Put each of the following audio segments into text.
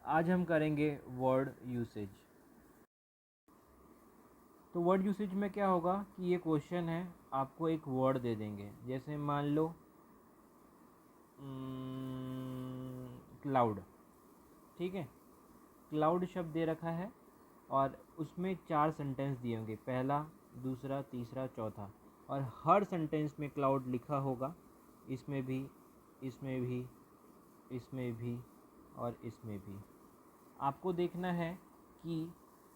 आज हम करेंगे वर्ड यूसेज। तो वर्ड यूसेज में क्या होगा कि ये क्वेश्चन है, आपको एक वर्ड दे देंगे। जैसे मान लो क्लाउड, ठीक है। क्लाउड शब्द दे रखा है और उसमें 4 सेंटेंस दिए होंगे, पहला, दूसरा, तीसरा, चौथा। और हर सेंटेंस में क्लाउड लिखा होगा, इसमें भी, इसमें भी, इसमें भी और इसमें भी। आपको देखना है कि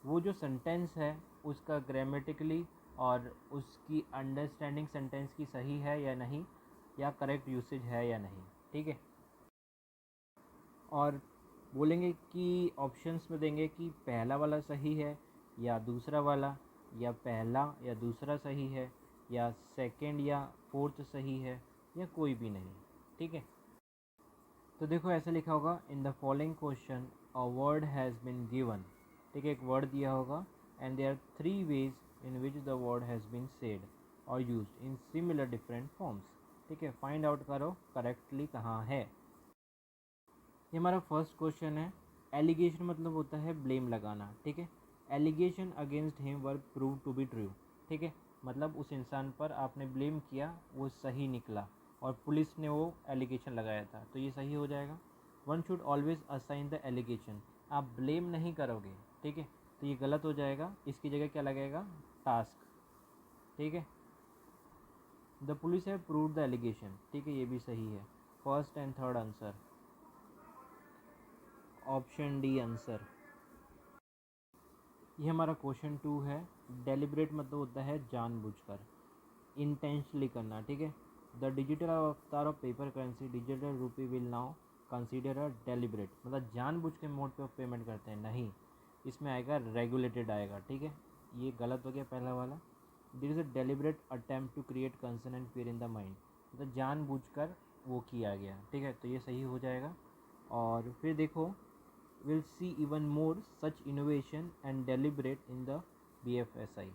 वो जो सेंटेंस है उसका ग्रामेटिकली और उसकी अंडरस्टैंडिंग सेंटेंस की सही है या नहीं, या करेक्ट यूसेज है या नहीं, ठीक है। और बोलेंगे कि ऑप्शंस में देंगे कि पहला वाला सही है या दूसरा वाला, या पहला या दूसरा सही है, या सेकंड या फोर्थ सही है, या कोई भी नहीं, ठीक है। तो देखो ऐसे लिखा होगा, in the following question a word has been given, ठीक है। एक वर्ड दिया होगा and there are 3 ways in which the word has been said और used in similar different forms, ठीक है। फाइंड आउट करो करेक्टली कहाँ है। ये हमारा फर्स्ट क्वेश्चन है। एलिगेशन मतलब होता है ब्लेम लगाना, ठीक है। Allegation against him were prove to be true, ठीक है। मतलब उस इंसान पर आपने ब्लेम किया, वो सही निकला और पुलिस ने वो एलिगेशन लगाया था, तो ये सही हो जाएगा। One should always assign the allegation, आप ब्लेम नहीं करोगे, ठीक है, तो ये गलत हो जाएगा। इसकी जगह क्या लगेगा, टास्क, ठीक है। The police have proved the allegation, ठीक है, ये भी सही है। First and third answer, option D answer. ये हमारा क्वेश्चन 2 है। डेलिब्रेट मतलब होता है जानबूझकर, इंटेंशनली करना, ठीक है। द डिजिटल अवतार ऑफ पेपर करेंसी डिजिटल रूपी will now consider a deliberate, मतलब जानबूझ के मोड पे पेमेंट करते हैं, नहीं। इसमें आएगा रेगुलेटेड आएगा, ठीक है। ये गलत हो गया पहला वाला। There is a deliberate attempt to create concern and fear in the mind, मतलब जानबूझकर वो किया गया, ठीक है, तो ये सही हो जाएगा। और फिर देखो, will see even more such innovation and deliberate in the BFSI,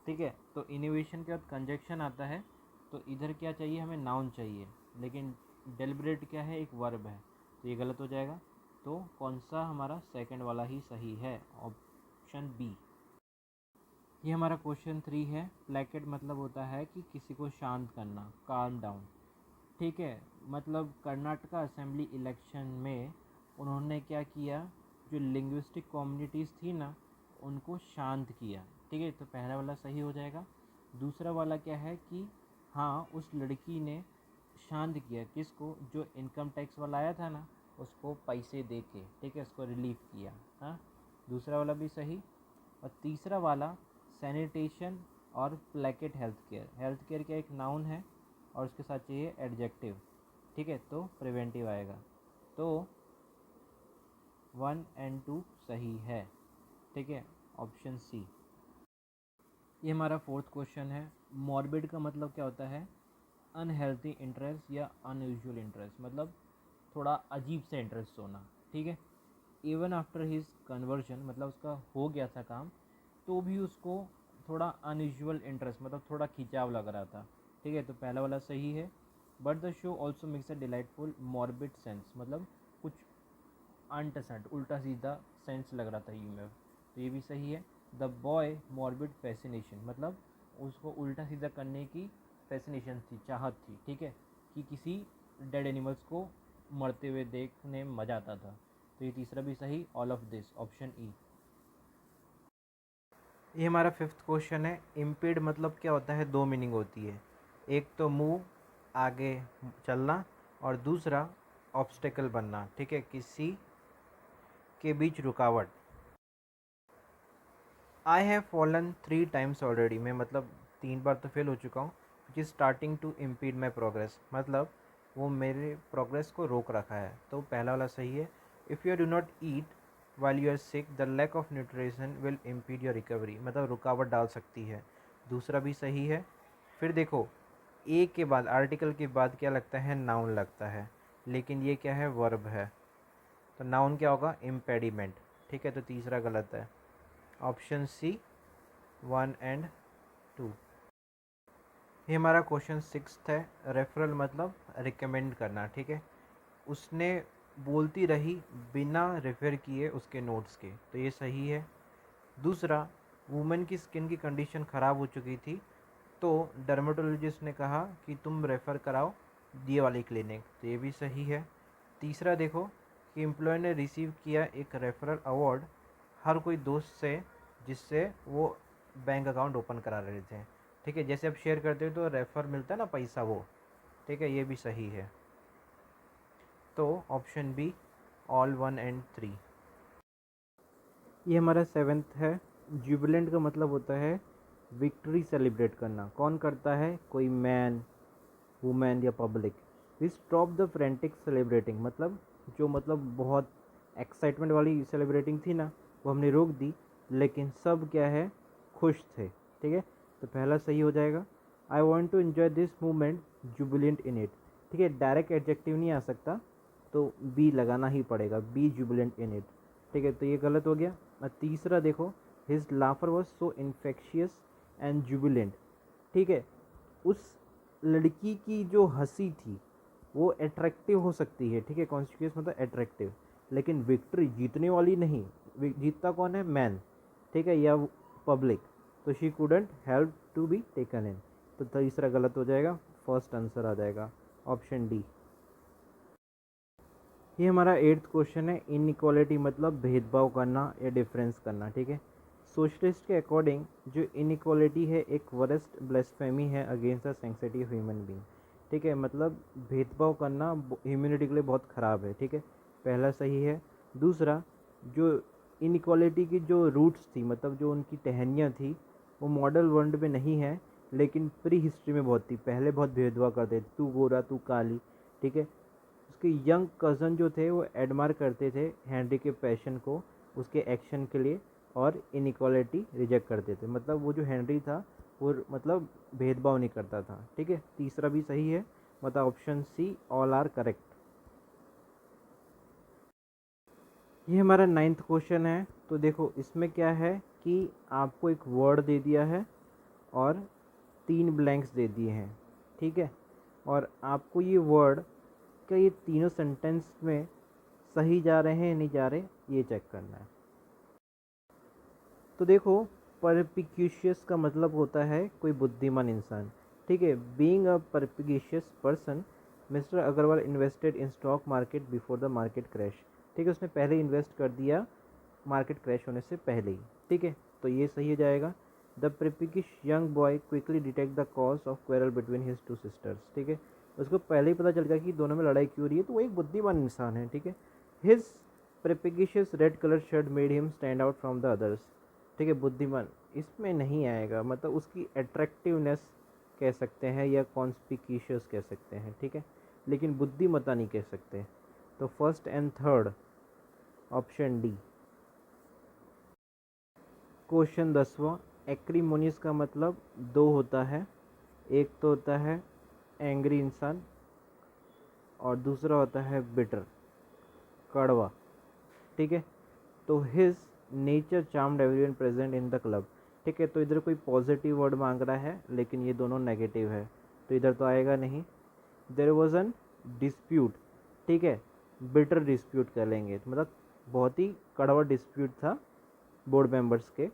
ठीक है। तो इनोवेशन के बाद कंजक्शन आता है, तो इधर क्या चाहिए, हमें नाउन चाहिए, लेकिन डेलिब्रेट क्या है, एक वर्ब है, तो ये गलत हो जाएगा। तो कौन सा हमारा सेकंड वाला ही सही है, ऑप्शन बी। ये हमारा क्वेश्चन 3 है। प्लेकेट मतलब होता है कि किसी को शांत करना, काम डाउन, ठीक है। मतलब कर्नाटका असेंबली इलेक्शन में उन्होंने क्या किया, जो लिंग्विस्टिक कम्युनिटीज़ थी ना, उनको शांत किया, ठीक है, तो पहला वाला सही हो जाएगा। दूसरा वाला क्या है कि हाँ, उस लड़की ने शांत किया किसको, जो इनकम टैक्स वाला आया था ना, उसको पैसे दे के, ठीक है, उसको रिलीफ किया, हाँ, दूसरा वाला भी सही। और तीसरा वाला सैनिटेशन और placket health care, health care क्या एक नाउन है और उसके साथ चाहिए एडजेक्टिव, ठीक है, तो प्रिवेंटिव आएगा। तो 1 एंड 2 सही है, ठीक है, ऑप्शन सी। ये हमारा फोर्थ क्वेश्चन है। मॉर्बिड का मतलब क्या होता है, अनहेल्थी इंटरेस्ट या अनयूजुअल इंटरेस्ट, मतलब थोड़ा अजीब से इंटरेस्ट होना, ठीक है। इवन आफ्टर हिज कन्वर्जन, मतलब उसका हो गया था काम, तो भी उसको थोड़ा अनयूजुअल इंटरेस्ट, मतलब थोड़ा खिंचाव लग रहा था, ठीक है, तो पहला वाला सही है। But the show also makes a delightful morbid sense, मतलब कुछ अनटसेंट, उल्टा सीधा सेंस लग रहा था ह्यूमर, तो ये भी सही है। द बॉय मॉर्बिड फैसिनेशन, मतलब उसको उल्टा सीधा करने की फैसिनेशन थी, चाहत थी, ठीक है, कि किसी डेड एनिमल्स को मरते हुए देखने में मज़ा आता था, तो ये तीसरा भी सही, all of this, option E. ये हमारा फिफ्थ क्वेश्चन है। इम्पीड मतलब क्या होता है, दो मीनिंग होती है, एक तो मूव, आगे चलना, और दूसरा ऑब्स्टेकल बनना, ठीक है, किसी के बीच रुकावट। I have fallen 3 times already में, मतलब 3 बार तो फेल हो चुका हूँ, which is starting to impede my progress, मतलब वो मेरे प्रोग्रेस को रोक रखा है, तो पहला वाला सही है। If you do not eat while you are sick the lack of nutrition will impede your recovery, मतलब रुकावट डाल सकती है, दूसरा भी सही है। फिर देखो, ए के बाद, आर्टिकल के बाद क्या लगता है, नाउन लगता है, लेकिन ये क्या है, वर्ब है, तो नाउन क्या होगा, इम्पेडिमेंट, ठीक है, तो तीसरा गलत है, ऑप्शन सी 1 एंड 2। ये हमारा क्वेश्चन 6 है। रेफरल मतलब रिकमेंड करना, ठीक है। उसने बोलती रही बिना रेफर किए उसके नोट्स के, तो ये सही है। दूसरा, वुमेन की स्किन की कंडीशन ख़राब हो चुकी थी, तो डर्मेटोलॉजिस्ट ने कहा कि तुम रेफ़र कराओ ये वाली क्लिनिक, तो ये भी सही है। तीसरा देखो कि एम्प्लॉय ने रिसीव किया एक रेफरल अवार्ड हर कोई दोस्त से जिससे वो बैंक अकाउंट ओपन करा रहे थे, ठीक है, जैसे आप शेयर करते हो तो रेफ़र मिलता है ना पैसा, वो ठीक है, ये भी सही है। तो ऑप्शन बी ऑल 1 एंड 3। ये हमारा 7th है। जुबिलेंट का मतलब होता है विक्ट्री सेलिब्रेट करना। कौन करता है? कोई मैन, वुमेन या public. We stop the frantic celebrating, मतलब जो बहुत एक्साइटमेंट वाली सेलिब्रेटिंग थी ना, वो हमने रोक दी, लेकिन सब क्या है, खुश थे, ठीक है। तो पहला सही हो जाएगा। I want to enjoy this movement jubilant in it, ठीक है, डायरेक्ट एडजेक्टिव नहीं आ सकता, तो बी लगाना ही पड़ेगा, बी जुबिलेंट इन इट, ठीक है, तो ये गलत हो गया। और तीसरा देखो, his लाफर was so infectious and Jubilant, ठीक है, उस लड़की की जो हंसी थी वो अट्रैक्टिव हो सकती है, ठीक है, कॉन्स्पिकुअस मतलब अट्रैक्टिव, लेकिन विक्ट्री जीतने वाली नहीं। जीतता कौन है? मैन, ठीक है, या पब्लिक, तो she couldn't help to be taken in, तो तीसरा गलत हो जाएगा, फर्स्ट आंसर आ जाएगा ऑप्शन डी। ये हमारा 8th क्वेश्चन है। इनइक्वालिटी मतलब भेदभाव करना या डिफरेंस करना, ठीक है। सोशलिस्ट के अकॉर्डिंग जो इनइक्वालिटी है एक वर्स्ट ब्लेस्फेमी है against the sensitive human being, ठीक है, मतलब भेदभाव करना ह्यूमैनिटी के लिए बहुत ख़राब है, ठीक है, पहला सही है। दूसरा, जो इनइक्वालिटी की जो रूट्स थी, मतलब जो उनकी टहनियाँ थी, वो मॉडल वर्ल्ड में नहीं है, लेकिन प्री हिस्ट्री में बहुत थी, पहले बहुत भेदभाव करते थे, तू गोरा तू काली, ठीक है। उसके यंग कज़न जो थे वो एडमायर करते थे हेनरी के पैशन को, उसके एक्शन के लिए, और इनइक्वालिटी रिजेक्ट करते थे, मतलब वो जो हेनरी था वो भेदभाव नहीं करता था, ठीक है। तीसरा भी सही है, मतलब option C all are correct. ये हमारा 9th क्वेश्चन है। तो देखो इसमें क्या है कि आपको एक वर्ड दे दिया है और 3 ब्लैंक्स दे दिए हैं, ठीक है, और आपको ये वर्ड क्या ये तीनों सेंटेंस में सही जा रहे हैं नहीं जा रहे, ये चेक करना है। तो देखो, परपिक्यूशियस का मतलब होता है कोई बुद्धिमान इंसान, ठीक है। Being a perspicacious person, mister Agarwal invested in stock market before the market crash, ठीक है, उसने पहले इन्वेस्ट कर दिया मार्केट क्रैश होने से पहले ही, ठीक है, तो ये सही हो जाएगा। The perspicacious young boy quickly detect the cause of quarrel between his 2 sisters, ठीक है, उसको पहले ही पता चल गया कि दोनों में लड़ाई क्यों हो रही है, तो वो एक बुद्धिमान इंसान है, ठीक है। His perspicacious red colour shirt made him stand out from the others, ठीक है, बुद्धिमान इसमें नहीं आएगा, मतलब उसकी अट्रैक्टिवनेस कह सकते हैं या कॉन्स्पिकिशियस कह सकते हैं, ठीक है, लेकिन बुद्धिमत्ता नहीं कह सकते। तो first and third option D. Question 10वां। एक्रीमोनियस का मतलब दो होता है, एक तो होता है एंग्री इंसान और दूसरा होता है बिटर, कड़वा, ठीक है। तो his nature charmed everyone present in the club, ठीक है, तो इधर कोई पॉजिटिव वर्ड मांग रहा है लेकिन ये दोनों नेगेटिव है, तो इधर तो आएगा नहीं। देयर वॉज एन डिस्प्यूट, ठीक है, बिटर डिस्प्यूट कर लेंगे, तो मतलब बहुत ही कड़वा डिस्प्यूट था बोर्ड मेंबर्स के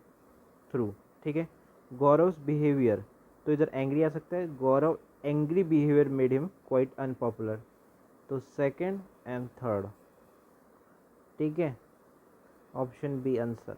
थ्रू, ठीक है। गौरव्स बिहेवियर, तो इधर एंग्री आ सकता है, Gaurav angry behaviour made him quite unpopular, तो सेकंड एंड थर्ड, ठीक है, ऑप्शन बी आंसर।